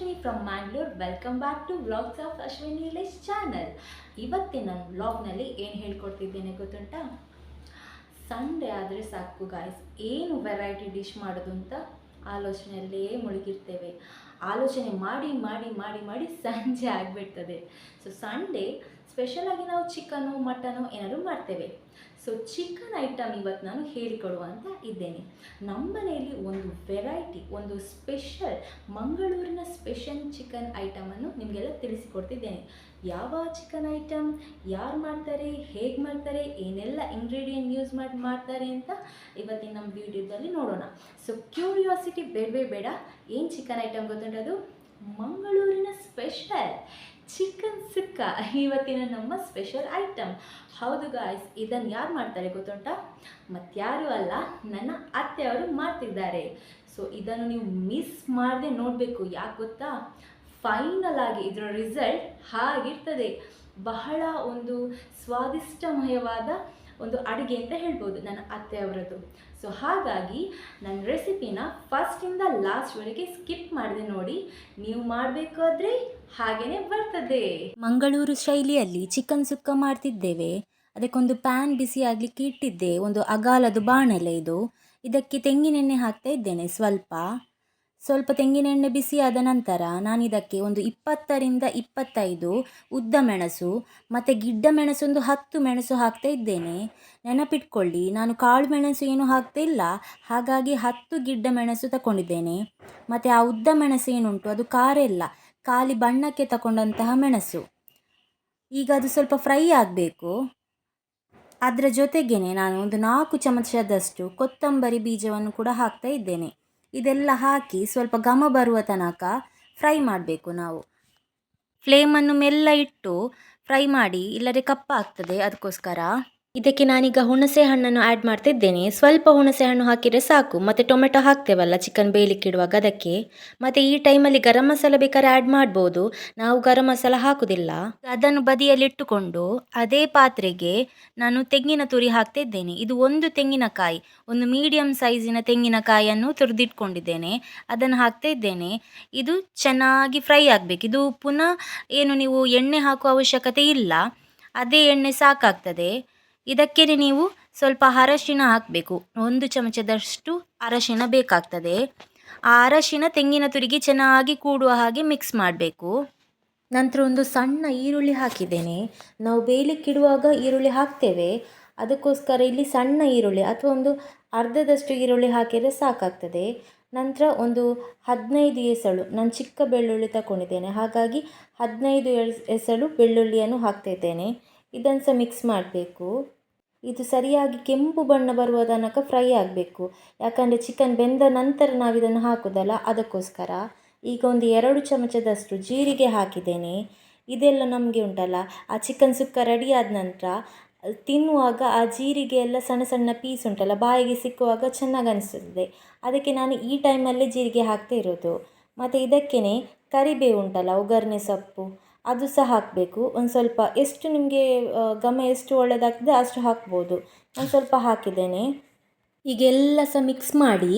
Ashwini from Mangalore. Welcome back to Vlogs of Ashwini Lish channel. ಇವತ್ತಿನ ನನ್ನ ವ್ಲಾಗ್ನಲ್ಲಿ ಏನು ಹೇಳ್ಕೊಡ್ತಿದ್ದೇನೆ ಗೊತ್ತುಂಟಾ? ಸಂಡೇ ಆದರೆ ಸಾಕು ಗಾಯ್ಸ್, ಏನು ವೆರೈಟಿ ಡಿಶ್ ಮಾಡೋದು ಅಂತ ಆಲೋಚನೆಯಲ್ಲೇ ಮುಳುಗಿರ್ತೇವೆ. ಆಲೋಚನೆ ಮಾಡಿ ಮಾಡಿ ಮಾಡಿ ಮಾಡಿ ಸಂಜೆ ಆಗಿಬಿಡ್ತದೆ. ಸೊ ಸಂಡೇ ಸ್ಪೆಷಲಾಗಿ ನಾವು ಚಿಕನು ಮಟನು ಏನಾದರೂ ಮಾಡ್ತೇವೆ. ಸೊ ಚಿಕನ್ ಐಟಮ್ ಇವತ್ತು ನಾನು ಹೇಳಿಕೊಡುವ ಅಂತ ಇದ್ದೇನೆ. ನಮ್ಮ ಮನೆಯಲ್ಲಿ ಒಂದು ವೆರೈಟಿ, ಒಂದು ಸ್ಪೆಷಲ್ ಮಂಗಳೂರಿನ ಸ್ಪೆಷಲ್ ಚಿಕನ್ ಐಟಮನ್ನು ನಿಮಗೆಲ್ಲ ತಿಳಿಸಿಕೊಡ್ತಿದ್ದೇನೆ. ಯಾವ ಚಿಕನ್ ಐಟಮ್, ಯಾರು ಮಾಡ್ತಾರೆ, ಹೇಗೆ ಮಾಡ್ತಾರೆ, ಏನೆಲ್ಲ ಇಂಗ್ರೀಡಿಯೆಂಟ್ ಯೂಸ್ ಮಾಡಿ ಮಾಡ್ತಾರೆ ಅಂತ ಇವತ್ತಿನ ನಮ್ಮ ವಿಡಿಯೋದಲ್ಲಿ ನೋಡೋಣ. ಸೊ ಕ್ಯೂರಿಯಾಸಿಟಿ ಬೇಡವೇ ಬೇಡ. ಏನು ಚಿಕನ್ ಐಟಮ್ ಗೊತ್ತುಂಟದು? ಮಂಗಳೂರಿನ ಸ್ಪೆಷಲ್ ಚಿಕನ್ ಸುಕ್ಕ ಇವತ್ತಿನ ನಮ್ಮ ಸ್ಪೆಷಲ್ ಐಟಮ್. ಹೌದು ಗಾಯ್ಸ್, ಇದನ್ನು ಯಾರು ಮಾಡ್ತಾರೆ ಗೊತ್ತುಂಟಾ? ಮತ್ತಾರು ಅಲ್ಲ, ನನ್ನ ಅತ್ತೆಯವರು ಮಾಡ್ತಿದ್ದಾರೆ. ಸೊ ಇದನ್ನು ನೀವು ಮಿಸ್ ಮಾಡದೆ ನೋಡಬೇಕು. ಯಾಕೆ ಗೊತ್ತಾ? ಫೈನಲ್ ಆಗಿ ಇದರ ರಿಸಲ್ಟ್ ಹಾಗಿರ್ತದೆ. ಬಹಳ ಒಂದು ಸ್ವಾದಿಷ್ಟಮಯವಾದ ಒಂದು ಅಡುಗೆ ಅಂತ ಹೇಳ್ಬೋದು ನನ್ನ ಅತ್ತೆಯವರದ್ದು. ಸೊ ಹಾಗಾಗಿ ನನ್ನ ರೆಸಿಪಿನ ಫಸ್ಟಿಂದ ಲಾಸ್ಟ್ವರೆಗೆ ಸ್ಕಿಪ್ ಮಾಡದೆ ನೋಡಿ. ನೀವು ಮಾಡಬೇಕಾದ್ರೆ ಹಾಗೇ ಬರ್ತದೆ. ಮಂಗಳೂರು ಶೈಲಿಯಲ್ಲಿ ಚಿಕನ್ ಸುಕ್ಕ ಮಾಡ್ತಿದ್ದೇವೆ. ಅದಕ್ಕೊಂದು ಪ್ಯಾನ್ ಬಿಸಿ ಆಗಲಿಕ್ಕೆ ಇಟ್ಟಿದ್ದೆ. ಒಂದು ಅಗಾಲದ ಬಾಣಲೆ ಇದು. ಇದಕ್ಕೆ ತೆಂಗಿನೆಣ್ಣೆ ಹಾಕ್ತಾ ಇದ್ದೇನೆ. ಸ್ವಲ್ಪ ತೆಂಗಿನೆಣ್ಣೆ ಬಿಸಿ ಆದ ನಂತರ ನಾನಿದಕ್ಕೆ ಒಂದು 20ರಿಂದ 25 ಉದ್ದ ಮೆಣಸು ಮತ್ತು ಗಿಡ್ಡ ಮೆಣಸು ಒಂದು 10 ಮೆಣಸು ಹಾಕ್ತಾ ಇದ್ದೇನೆ. ನೆನಪಿಟ್ಕೊಳ್ಳಿ, ನಾನು ಕಾಳು ಮೆಣಸು ಏನು ಹಾಕ್ತಾ ಇಲ್ಲ, ಹಾಗಾಗಿ 10 ಗಿಡ್ಡ ಮೆಣಸು ತಗೊಂಡಿದ್ದೇನೆ. ಮತ್ತು ಆ ಉದ್ದ ಮೆಣಸು ಏನುಂಟು ಅದು ಖಾರ ಇಲ್ಲ, ಖಾಲಿ ಬಣ್ಣಕ್ಕೆ ತಗೊಂಡಂತಹ ಮೆಣಸು. ಈಗ ಅದು ಸ್ವಲ್ಪ ಫ್ರೈ ಆಗಬೇಕು. ಅದರ ಜೊತೆಗೇ ನಾನು ಒಂದು 4 ಚಮಚದಷ್ಟು ಕೊತ್ತಂಬರಿ ಬೀಜವನ್ನು ಕೂಡ ಹಾಕ್ತಾ ಇದ್ದೇನೆ. ಇದೆಲ್ಲ ಹಾಕಿ ಸ್ವಲ್ಪ ಘಮ ಬರುವ ತನಕ ಫ್ರೈ ಮಾಡಬೇಕು. ನಾವು ಫ್ಲೇಮನ್ನು ಮೆಲ್ಲ ಇಟ್ಟು ಫ್ರೈ ಮಾಡಿ, ಇಲ್ಲದೆ ಕಪ್ಪಾಗ್ತದೆ. ಅದಕ್ಕೋಸ್ಕರ ಇದಕ್ಕೆ ನಾನೀಗ ಹುಣಸೆ ಹಣ್ಣನ್ನು ಆ್ಯಡ್ ಮಾಡ್ತಿದ್ದೇನೆ. ಸ್ವಲ್ಪ ಹುಣಸೆ ಹಣ್ಣು ಹಾಕಿದರೆ ಸಾಕು. ಮತ್ತು ಟೊಮೆಟೊ ಹಾಕ್ತೇವಲ್ಲ ಚಿಕನ್ ಬೇಯಲಿಕ್ಕಿಡುವಾಗ ಅದಕ್ಕೆ. ಮತ್ತು ಈ ಟೈಮಲ್ಲಿ ಗರಂ ಮಸಾಲ ಬೇಕಾದ್ರೆ ಆ್ಯಡ್ ಮಾಡ್ಬೋದು. ನಾವು ಗರಂ ಮಸಾಲ ಹಾಕೋದಿಲ್ಲ. ಅದನ್ನು ಬದಿಯಲ್ಲಿಟ್ಟುಕೊಂಡು ಅದೇ ಪಾತ್ರೆಗೆ ನಾನು ತೆಂಗಿನ ತುರಿ ಹಾಕ್ತಿದ್ದೇನೆ. ಇದು ಒಂದು ತೆಂಗಿನಕಾಯಿ, ಒಂದು ಮೀಡಿಯಮ್ ಸೈಜಿನ ತೆಂಗಿನಕಾಯಿಯನ್ನು ತುರಿದಿಟ್ಕೊಂಡಿದ್ದೇನೆ. ಅದನ್ನು ಹಾಕ್ತಾ ಇದ್ದೇನೆ. ಇದು ಚೆನ್ನಾಗಿ ಫ್ರೈ ಆಗಬೇಕು. ಇದು ಪುನಃ ಏನು ನೀವು ಎಣ್ಣೆ ಹಾಕುವ ಅವಶ್ಯಕತೆ ಇಲ್ಲ, ಅದೇ ಎಣ್ಣೆ ಸಾಕಾಗ್ತದೆ. ಇದಕ್ಕೆ ನೀವು ಸ್ವಲ್ಪ ಅರಶಿನ ಹಾಕಬೇಕು. 1 ಚಮಚದಷ್ಟು ಅರಶಿನ ಬೇಕಾಗ್ತದೆ. ಆ ಅರಶಿನ ತೆಂಗಿನ ತುರಿಗೆ ಚೆನ್ನಾಗಿ ಕೂಡುವ ಹಾಗೆ ಮಿಕ್ಸ್ ಮಾಡಬೇಕು. ನಂತರ ಒಂದು ಸಣ್ಣ ಈರುಳ್ಳಿ ಹಾಕಿದ್ದೇನೆ. ನಾವು ಬೇಯಲಿಕ್ಕಿಡುವಾಗ ಈರುಳ್ಳಿ ಹಾಕ್ತೇವೆ, ಅದಕ್ಕೋಸ್ಕರ ಇಲ್ಲಿ ಸಣ್ಣ ಈರುಳ್ಳಿ ಅಥವಾ ಒಂದು ಅರ್ಧದಷ್ಟು ಈರುಳ್ಳಿ ಹಾಕಿದರೆ ಸಾಕಾಗ್ತದೆ. ನಂತರ ಒಂದು 15 ಎಸಳು, ನಾನು ಚಿಕ್ಕ ಬೆಳ್ಳುಳ್ಳಿ ತಗೊಂಡಿದ್ದೇನೆ, ಹಾಗಾಗಿ 15 ಎಸಳು ಬೆಳ್ಳುಳ್ಳಿಯನ್ನು ಹಾಕ್ತಿದ್ದೇನೆ. ಇದನ್ನು ಸಹ ಮಿಕ್ಸ್ ಮಾಡಬೇಕು. ಇದು ಸರಿಯಾಗಿ ಕೆಂಪು ಬಣ್ಣ ಬರುವ ತನಕ ಫ್ರೈ ಆಗಬೇಕು. ಯಾಕಂದರೆ ಚಿಕನ್ ಬೆಂದ ನಂತರ ನಾವು ಇದನ್ನು ಹಾಕೋದಲ್ಲ, ಅದಕ್ಕೋಸ್ಕರ. ಈಗ ಒಂದು 2 ಚಮಚದಷ್ಟು ಜೀರಿಗೆ ಹಾಕಿದ್ದೇನೆ. ಇದೆಲ್ಲ ನಮಗೆ ಉಂಟಲ್ಲ, ಆ ಚಿಕನ್ ಸುಕ್ಕ ರೆಡಿ ಆದ ನಂತರ ತಿನ್ನುವಾಗ ಆ ಜೀರಿಗೆ ಎಲ್ಲ ಸಣ್ಣ ಸಣ್ಣ ಪೀಸ್ ಉಂಟಲ್ಲ, ಬಾಯಿಗೆ ಸಿಕ್ಕುವಾಗ ಚೆನ್ನಾಗಿ ಅನಿಸ್ತದೆ. ಅದಕ್ಕೆ ನಾನು ಈ ಟೈಮಲ್ಲೇ ಜೀರಿಗೆ ಹಾಕ್ತಾ ಇರೋದು. ಮತ್ತು ಇದಕ್ಕೇ ಕರಿಬೇವು ಉಂಟಲ್ಲ, ಒಗ್ಗರಣೆ ಸೊಪ್ಪು, ಅದು ಸಹ ಹಾಕಬೇಕು. ಒಂದು ಸ್ವಲ್ಪ, ಎಷ್ಟು ನಿಮಗೆ ಘಮ ಎಷ್ಟು ಒಳ್ಳೆಯದಾಗ್ತದೆ ಅಷ್ಟು ಹಾಕ್ಬೋದು. ನಾನು ಸ್ವಲ್ಪ ಹಾಕಿದ್ದೇನೆ. ಈಗೆಲ್ಲ ಸಹ ಮಿಕ್ಸ್ ಮಾಡಿ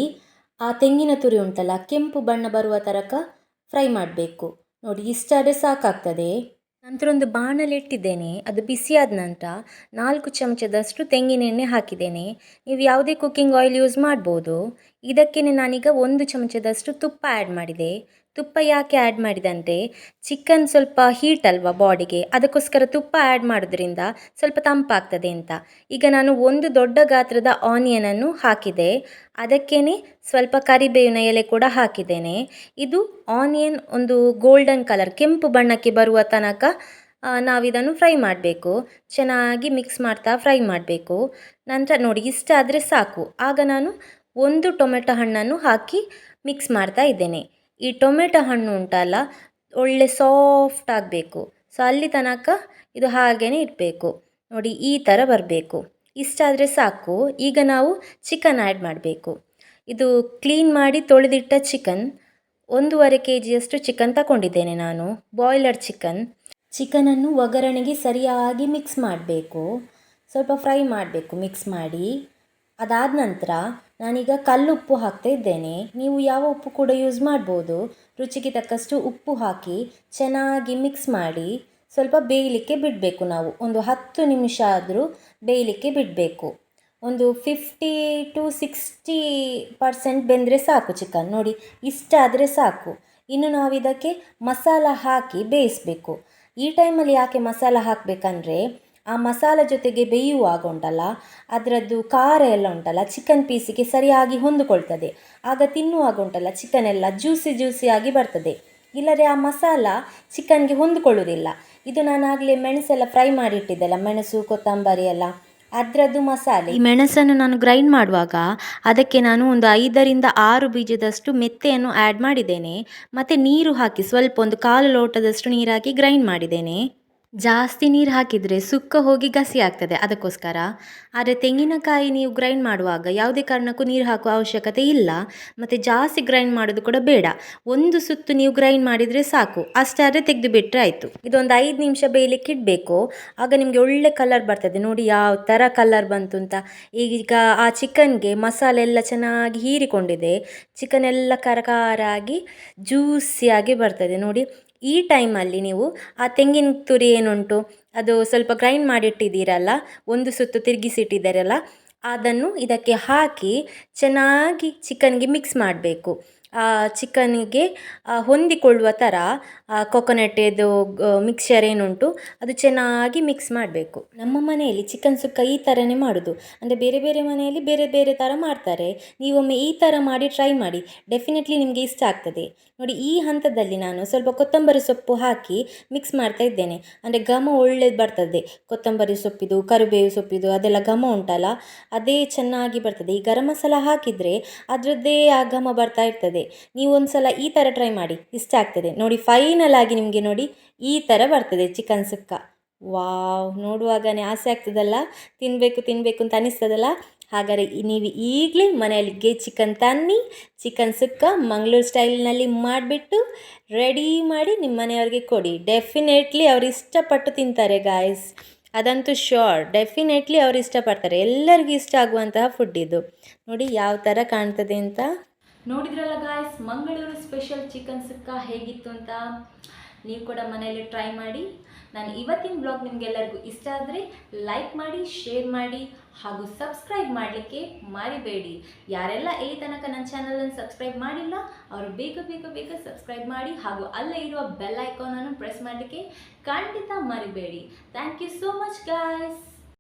ಆ ತೆಂಗಿನ ತುರಿ ಉಂಟಲ್ಲ, ಕೆಂಪು ಬಣ್ಣ ಬರುವ ತನಕ ಫ್ರೈ ಮಾಡಬೇಕು. ನೋಡಿ, ಇಷ್ಟಾದರೆ ಸಾಕಾಗ್ತದೆ. ನಂತರ ಒಂದು ಬಾಣಲೆ ಇಟ್ಟಿದ್ದೇನೆ. ಅದು ಬಿಸಿಯಾದ ನಂತರ 4 ಚಮಚದಷ್ಟು ತೆಂಗಿನೆಣ್ಣೆ ಹಾಕಿದ್ದೇನೆ. ನೀವು ಯಾವುದೇ ಕುಕ್ಕಿಂಗ್ ಆಯಿಲ್ ಯೂಸ್ ಮಾಡ್ಬೋದು. ಇದಕ್ಕೆ ನಾನೀಗ 1 ಚಮಚದಷ್ಟು ತುಪ್ಪ ಆ್ಯಡ್ ಮಾಡಿದೆ. ತುಪ್ಪ ಯಾಕೆ ಆ್ಯಡ್ ಮಾಡಿದಂದರೆ ಚಿಕನ್ ಸ್ವಲ್ಪ ಹೀಟ್ ಅಲ್ವಾ ಬಾಡಿಗೆ, ಅದಕ್ಕೋಸ್ಕರ ತುಪ್ಪ ಆ್ಯಡ್ ಮಾಡೋದ್ರಿಂದ ಸ್ವಲ್ಪ ತಂಪಾಗ್ತದೆ ಅಂತ. ಈಗ ನಾನು ಒಂದು ದೊಡ್ಡ ಗಾತ್ರದ ಆನಿಯನನ್ನು ಹಾಕಿದೆ. ಅದಕ್ಕೇ ಸ್ವಲ್ಪ ಕರಿಬೇವಿನ ಎಲೆ ಕೂಡ ಹಾಕಿದ್ದೇನೆ. ಇದು ಆನಿಯನ್ ಒಂದು ಗೋಲ್ಡನ್ ಕಲರ್, ಕೆಂಪು ಬಣ್ಣಕ್ಕೆ ಬರುವ ತನಕ ನಾವಿದನ್ನು ಫ್ರೈ ಮಾಡಬೇಕು. ಚೆನ್ನಾಗಿ ಮಿಕ್ಸ್ ಮಾಡ್ತಾ ಫ್ರೈ ಮಾಡಬೇಕು. ನಂತರ ನೋಡಿ, ಇಷ್ಟಾದರೆ ಸಾಕು. ಆಗ ನಾನು 1 ಟೊಮೆಟೊ ಹಣ್ಣನ್ನು ಹಾಕಿ ಮಿಕ್ಸ್ ಮಾಡ್ತಾ ಇದ್ದೇನೆ. ಈ ಟೊಮೆಟೊ ಹಣ್ಣು ಉಂಟಲ್ಲ, ಒಳ್ಳೆ ಸಾಫ್ಟ್ ಆಗಬೇಕು. ಸೊ ಅಲ್ಲಿ ತನಕ ಇದು ಹಾಗೇ ಇಡಬೇಕು. ನೋಡಿ, ಈ ಥರ ಬರಬೇಕು. ಇಷ್ಟಾದರೆ ಸಾಕು. ಈಗ ನಾವು ಚಿಕನ್ ಆ್ಯಡ್ ಮಾಡಬೇಕು. ಇದು ಕ್ಲೀನ್ ಮಾಡಿ ತೊಳೆದಿಟ್ಟ ಚಿಕನ್, 1.5 kgಯಷ್ಟು ಚಿಕನ್ ತಗೊಂಡಿದ್ದೇನೆ ನಾನು, ಬಾಯ್ಲರ್ ಚಿಕನ್. ಚಿಕನನ್ನು ಒಗ್ಗರಣೆಗೆ ಸರಿಯಾಗಿ ಮಿಕ್ಸ್ ಮಾಡಬೇಕು. ಸ್ವಲ್ಪ ಫ್ರೈ ಮಾಡಬೇಕು ಮಿಕ್ಸ್ ಮಾಡಿ. ಅದಾದ ನಂತರ ನಾನೀಗ ಕಲ್ಲುಪ್ಪು ಹಾಕ್ತಾ ಇದ್ದೇನೆ. ನೀವು ಯಾವ ಉಪ್ಪು ಕೂಡ ಯೂಸ್ ಮಾಡ್ಬೋದು. ರುಚಿಗೆ ತಕ್ಕಷ್ಟು ಉಪ್ಪು ಹಾಕಿ ಚೆನ್ನಾಗಿ ಮಿಕ್ಸ್ ಮಾಡಿ ಸ್ವಲ್ಪ ಬೇಯಲಿಕ್ಕೆ ಬಿಡಬೇಕು. ನಾವು ಒಂದು 10 ನಿಮಿಷ ಆದರೂ ಬೇಯಲಿಕ್ಕೆ ಬಿಡಬೇಕು. ಒಂದು 50-60% ಬೆಂದರೆ ಸಾಕು ಚಿಕನ್. ನೋಡಿ, ಇಷ್ಟಾದರೆ ಸಾಕು. ಇನ್ನು ನಾವು ಇದಕ್ಕೆ ಮಸಾಲ ಹಾಕಿ ಬೇಯಿಸಬೇಕು. ಈ ಟೈಮಲ್ಲಿ ಯಾಕೆ ಮಸಾಲ ಹಾಕಬೇಕಂದ್ರೆ, ಆ ಮಸಾಲ ಜೊತೆಗೆ ಬೇಯುವಾಗ ಉಂಟಲ್ಲ, ಅದರದ್ದು ಖಾರ ಎಲ್ಲ ಉಂಟಲ್ಲ ಚಿಕನ್ ಪೀಸಿಗೆ ಸರಿಯಾಗಿ ಹೊಂದಿಕೊಳ್ತದೆ. ಆಗ ತಿನ್ನುವಾಗ ಉಂಟಲ್ಲ ಚಿಕನ್ ಎಲ್ಲ ಜ್ಯೂಸಿ ಬರ್ತದೆ. ಇಲ್ಲದೆ ಆ ಮಸಾಲ ಚಿಕನ್ಗೆ ಹೊಂದಿಕೊಳ್ಳೋದಿಲ್ಲ. ಇದು ನಾನಾಗಲೇ ಮೆಣಸೆಲ್ಲ ಫ್ರೈ ಮಾಡಿಟ್ಟಿದ್ದೆಲ್ಲ, ಮೆಣಸು ಕೊತ್ತಂಬರಿ ಎಲ್ಲ, ಅದರದ್ದು ಮಸಾಲೆ. ಈ ಮೆಣಸನ್ನು ನಾನು ಗ್ರೈಂಡ್ ಮಾಡುವಾಗ ಅದಕ್ಕೆ ನಾನು ಒಂದು 5-6 ಬೀಜದಷ್ಟು ಮೆಂತೆಯನ್ನು ಆ್ಯಡ್ ಮಾಡಿದ್ದೇನೆ. ಮತ್ತು ನೀರು ಹಾಕಿ ಸ್ವಲ್ಪ ಒಂದು 1/4 ಲೋಟದಷ್ಟು ನೀರು ಹಾಕಿ ಗ್ರೈಂಡ್ ಮಾಡಿದ್ದೇನೆ. ಜಾಸ್ತಿ ನೀರು ಹಾಕಿದರೆ ಸುಕ್ಕ ಹೋಗಿ ಗಸಿ ಆಗ್ತದೆ, ಅದಕ್ಕೋಸ್ಕರ. ಆದರೆ ತೆಂಗಿನಕಾಯಿ ನೀವು ಗ್ರೈಂಡ್ ಮಾಡುವಾಗ ಯಾವುದೇ ಕಾರಣಕ್ಕೂ ನೀರು ಹಾಕುವ ಅವಶ್ಯಕತೆ ಇಲ್ಲ. ಮತ್ತು ಜಾಸ್ತಿ ಗ್ರೈಂಡ್ ಮಾಡೋದು ಕೂಡ ಬೇಡ. ಒಂದು ಸುತ್ತು ನೀವು ಗ್ರೈಂಡ್ ಮಾಡಿದರೆ ಸಾಕು, ಅಷ್ಟಾದರೆ ತೆಗೆದು ಬಿಟ್ಟರೆ ಆಯಿತು. ಇದೊಂದು 5 ನಿಮಿಷ ಬೇಯಲಿಕ್ಕೆ ಇಡಬೇಕು. ಆಗ ನಿಮಗೆ ಒಳ್ಳೆ ಕಲರ್ ಬರ್ತದೆ. ನೋಡಿ ಯಾವ ಥರ ಕಲರ್ ಬಂತು ಅಂತ. ಈಗ ಆ ಚಿಕನ್ಗೆ ಮಸಾಲೆ ಎಲ್ಲ ಚೆನ್ನಾಗಿ ಹೀರಿಕೊಂಡಿದೆ. ಚಿಕನ್ ಎಲ್ಲ ಕರಕಾರಾಗಿ ಜ್ಯೂಸಿಯಾಗಿ ಬರ್ತದೆ ನೋಡಿ. ಈ ಟೈಮಲ್ಲಿ ನೀವು ಆ ತೆಂಗಿನ ತುರಿ ಏನುಂಟು, ಅದು ಸ್ವಲ್ಪ ಗ್ರೈಂಡ್ ಮಾಡಿಟ್ಟಿದ್ದೀರಲ್ಲ, ಒಂದು ಸುತ್ತು ತಿರುಗಿಸಿಟ್ಟಿದ್ದೀರಲ್ಲ, ಅದನ್ನು ಇದಕ್ಕೆ ಹಾಕಿ ಚೆನ್ನಾಗಿ ಚಿಕನ್ಗೆ ಮಿಕ್ಸ್ ಮಾಡಬೇಕು. ಚಿಕನ್ಗೆ ಹೊಂದಿಕೊಳ್ಳುವ ಥರ ಕೊಕೊನಟ್ ಇದು ಮಿಕ್ಸ್ಚರ್ ಏನುಂಟು ಅದು ಚೆನ್ನಾಗಿ ಮಿಕ್ಸ್ ಮಾಡಬೇಕು. ನಮ್ಮ ಮನೆಯಲ್ಲಿ ಚಿಕನ್ ಸುಕ್ಕ ಈ ಥರನೇ ಮಾಡೋದು. ಅಂದರೆ ಬೇರೆ ಬೇರೆ ಮನೆಯಲ್ಲಿ ಬೇರೆ ಬೇರೆ ಥರ ಮಾಡ್ತಾರೆ. ನೀವೊಮ್ಮೆ ಈ ಥರ ಮಾಡಿ ಟ್ರೈ ಮಾಡಿ, ಡೆಫಿನೆಟ್ಲಿ ನಿಮಗೆ ಇಷ್ಟ ಆಗ್ತದೆ. ನೋಡಿ, ಈ ಹಂತದಲ್ಲಿ ನಾನು ಸ್ವಲ್ಪ ಕೊತ್ತಂಬರಿ ಸೊಪ್ಪು ಹಾಕಿ ಮಿಕ್ಸ್ ಮಾಡ್ತಾ ಇದ್ದೇನೆ. ಅಂದರೆ ಘಮ ಒಳ್ಳೇದು ಬರ್ತದೆ. ಕೊತ್ತಂಬರಿ ಸೊಪ್ಪಿದು, ಕರಿಬೇವು ಸೊಪ್ಪಿದು ಅದೆಲ್ಲ ಘಮ ಉಂಟಲ್ಲ, ಅದೇ ಚೆನ್ನಾಗಿ ಬರ್ತದೆ. ಈ ಗರಂ ಮಸಾಲ ಹಾಕಿದರೆ ಅದರದ್ದೇ ಆ ಘಮ ಬರ್ತಾ ಇರ್ತದೆ. ನೀವು ಒಂದು ಸಲ ಈ ಥರ ಟ್ರೈ ಮಾಡಿ, ಇಷ್ಟ ಆಗ್ತದೆ. ನೋಡಿ, ಫೈನಲ್ ಆಗಿ ನಿಮಗೆ ನೋಡಿ ಈ ಥರ ಬರ್ತದೆ ಚಿಕನ್ ಸುಕ್ಕ. ವಾವ್, ನೋಡುವಾಗನೇ ಆಸೆ ಆಗ್ತದಲ್ಲ, ತಿನ್ನಬೇಕು ಅಂತ ಅನಿಸ್ತದಲ್ಲ. ಹಾಗಾದರೆ ನೀವು ಈಗಲೇ ಮನೆಯಲ್ಲಿಗೆ ಚಿಕನ್ ತನ್ನಿ, ಚಿಕನ್ ಸುಕ್ಕ ಮಂಗಳೂರು ಸ್ಟೈಲ್ನಲ್ಲಿ ಮಾಡಿಬಿಟ್ಟು ರೆಡಿ ಮಾಡಿ ನಿಮ್ಮ ಮನೆಯವ್ರಿಗೆ ಕೊಡಿ. ಡೆಫಿನೆಟ್ಲಿ ಅವ್ರು ಇಷ್ಟಪಟ್ಟು ತಿಂತಾರೆ ಗಾಯ್ಸ್, ಅದಂತೂ ಶ್ಯೋರ್. ಡೆಫಿನೆಟ್ಲಿ ಅವ್ರು ಇಷ್ಟಪಡ್ತಾರೆ. ಎಲ್ಲರಿಗೂ ಇಷ್ಟ ಆಗುವಂತಹ ಫುಡ್ ಇದು. ನೋಡಿ ಯಾವ ಥರ ಕಾಣ್ತದೆ ಅಂತ. ನೋಡಿದ್ರಲ್ಲ ಗಾಯ್ಸ್, ಮಂಗಳೂರು ಸ್ಪೆಷಲ್ ಚಿಕನ್ ಸುಕ್ಕ ಹೇಗಿತ್ತು ಅಂತ. ನೀವು ಕೂಡ ಮನೆಯಲ್ಲಿ ಟ್ರೈ ಮಾಡಿ. ನಾನು ಇವತ್ತಿನ ಬ್ಲಾಗ್ ನಿಮಗೆಲ್ಲರಿಗೂ ಇಷ್ಟ ಆದರೆ ಲೈಕ್ ಮಾಡಿ, ಶೇರ್ ಮಾಡಿ ಹಾಗೂ ಸಬ್ಸ್ಕ್ರೈಬ್ ಮಾಡಲಿಕ್ಕೆ ಮರಿಬೇಡಿ. ಯಾರೆಲ್ಲ ಇಲ್ಲಿ ತನಕ ನನ್ನ ಚಾನಲನ್ನು ಸಬ್ಸ್ಕ್ರೈಬ್ ಮಾಡಿಲ್ಲ ಅವರು ಬೇಗ ಸಬ್ಸ್ಕ್ರೈಬ್ ಮಾಡಿ ಹಾಗೂ ಅಲ್ಲೇ ಇರುವ ಬೆಲ್ ಐಕಾನನ್ನು ಪ್ರೆಸ್ ಮಾಡಲಿಕ್ಕೆ ಖಂಡಿತ ಮರಿಬೇಡಿ. Thank you so much guys.